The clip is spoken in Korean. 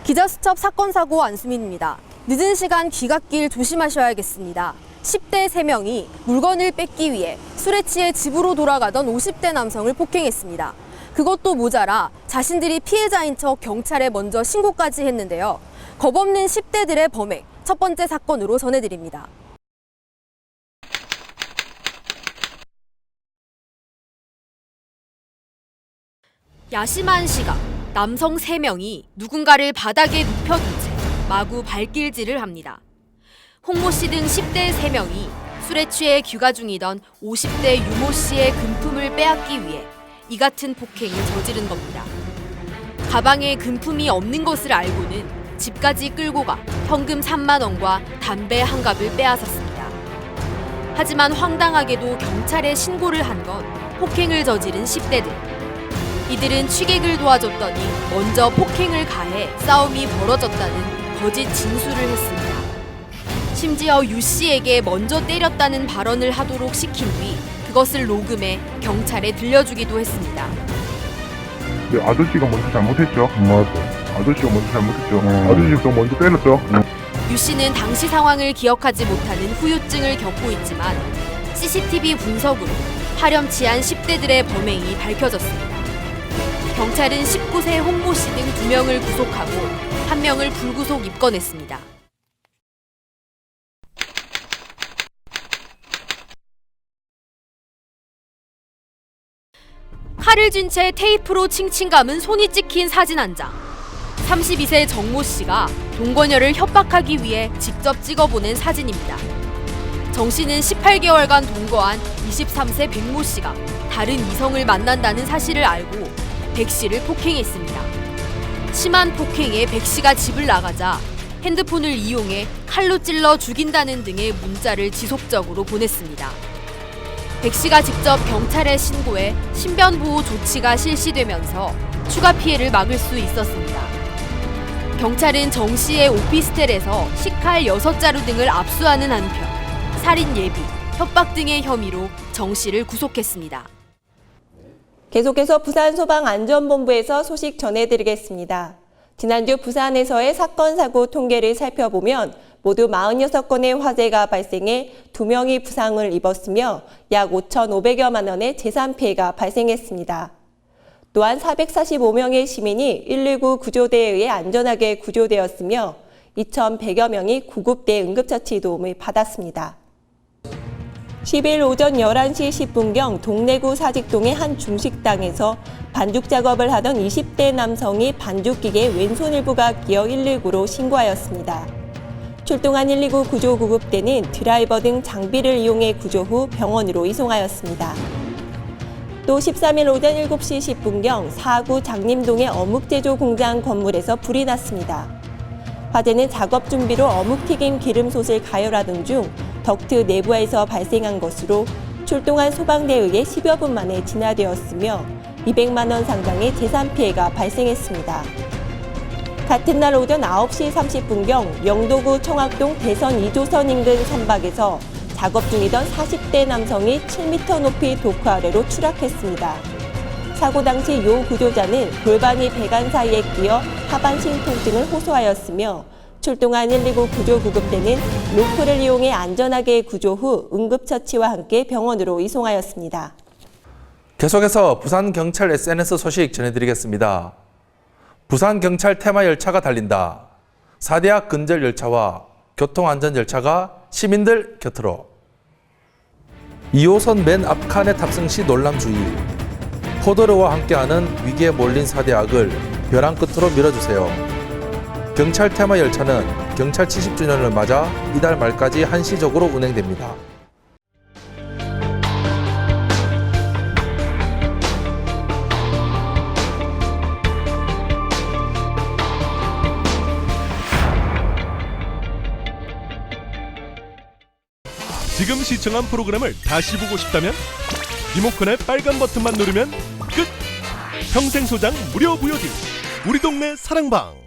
기자수첩 사건 사고 안수민입니다. 늦은 시간 귀갓길 조심하셔야겠습니다. 10대 3명이 물건을 뺏기 위해 술에 취해 집으로 돌아가던 50대 남성을 폭행했습니다. 그것도 모자라 자신들이 피해자인 척 경찰에 먼저 신고까지 했는데요. 겁없는 10대들의 범행, 첫 번째 사건으로 전해드립니다. 야심한 시각, 남성 3명이 누군가를 바닥에 눕혀둔 채 마구 발길질을 합니다. 홍모 씨 등 10대 3명이 술에 취해 귀가 중이던 50대 유모 씨의 금품을 빼앗기 위해 이 같은 폭행을 저지른 겁니다. 가방에 금품이 없는 것을 알고는 집까지 끌고 가 현금 3만 원과 담배 한 갑을 빼앗았습니다. 하지만 황당하게도 경찰에 신고를 한 건 폭행을 저지른 10대들. 이들은 취객을 도와줬더니 먼저 폭행을 가해 싸움이 벌어졌다는 거짓 진술을 했습니다. 심지어 유 씨에게 먼저 때렸다는 발언을 하도록 시킨 뒤 그것을 녹음해 경찰에 들려주기도 했습니다. 네, 아저씨가 먼저 잘못했죠. 아저씨가 먼저 잘못했죠. 아저씨가 먼저 때렸죠. 유 씨는 당시 상황을 기억하지 못하는 후유증을 겪고 있지만 CCTV 분석으로 파렴치한 10대들의 범행이 밝혀졌습니다. 경찰은 19세 홍모 씨 등 2명을 구속하고 1명을 불구속 입건했습니다. 칼을 쥔 채 테이프로 칭칭 감은 손이 찍힌 사진 한 장. 32세 정모 씨가 동거녀를 협박하기 위해 직접 찍어보낸 사진입니다. 정 씨는 18개월간 동거한 23세 백모 씨가 다른 이성을 만난다는 사실을 알고 백 씨를 폭행했습니다. 심한 폭행에 백 씨가 집을 나가자 핸드폰을 이용해 칼로 찔러 죽인다는 등의 문자를 지속적으로 보냈습니다. 백 씨가 직접 경찰에 신고해 신변보호 조치가 실시되면서 추가 피해를 막을 수 있었습니다. 경찰은 정 씨의 오피스텔에서 식칼 6자루 등을 압수하는 한편 살인 예비, 협박 등의 혐의로 정 씨를 구속했습니다. 계속해서 부산소방안전본부에서 소식 전해드리겠습니다. 지난주 부산에서의 사건, 사고 통계를 살펴보면 모두 46건의 화재가 발생해 2명이 부상을 입었으며 약 5,500여만 원의 재산 피해가 발생했습니다. 또한 445명의 시민이 119 구조대에 의해 안전하게 구조되었으며 2,100여 명이 구급대 응급처치 도움을 받았습니다. 10일 오전 11시 10분경 동래구 사직동의 한 중식당에서 반죽 작업을 하던 20대 남성이 반죽기계 왼손 일부가 끼어 119로 신고하였습니다. 출동한 119 구조구급대는 드라이버 등 장비를 이용해 구조 후 병원으로 이송하였습니다. 또 13일 오전 7시 10분경 사구 장림동의 어묵제조 공장 건물에서 불이 났습니다. 화재는 작업 준비로 어묵튀김 기름솥을 가열하던 중 덕트 내부에서 발생한 것으로 출동한 소방대에 의해 10여 분 만에 진화되었으며 200만 원 상당의 재산 피해가 발생했습니다. 같은 날 오전 9시 30분경 영도구 청학동 대선 2조선 인근 선박에서 작업 중이던 40대 남성이 7m 높이 도크 아래로 추락했습니다. 사고 당시 요 구조자는 골반이 배관 사이에 끼어 하반신 통증을 호소하였으며 출동한 119 구조구급대는 로프를 이용해 안전하게 구조 후 응급처치와 함께 병원으로 이송하였습니다. 계속해서 부산경찰 SNS 소식 전해드리겠습니다. 부산경찰 테마열차가 달린다. 4대학 근절 열차와 교통안전열차가 시민들 곁으로. 2호선 맨 앞칸에 탑승 시 놀람 주의. 포도르와 함께하는 위기에 몰린 4대학을 벼랑 끝으로 밀어주세요. 경찰 테마 열차는 경찰 70주년을 맞아 이달 말까지 한시적으로 운행됩니다. 지금 시청한 프로그램을 다시 보고 싶다면 리모컨의 빨간 버튼만 누르면 끝! 평생 소장 무료 VOD 우리 동네 사랑방.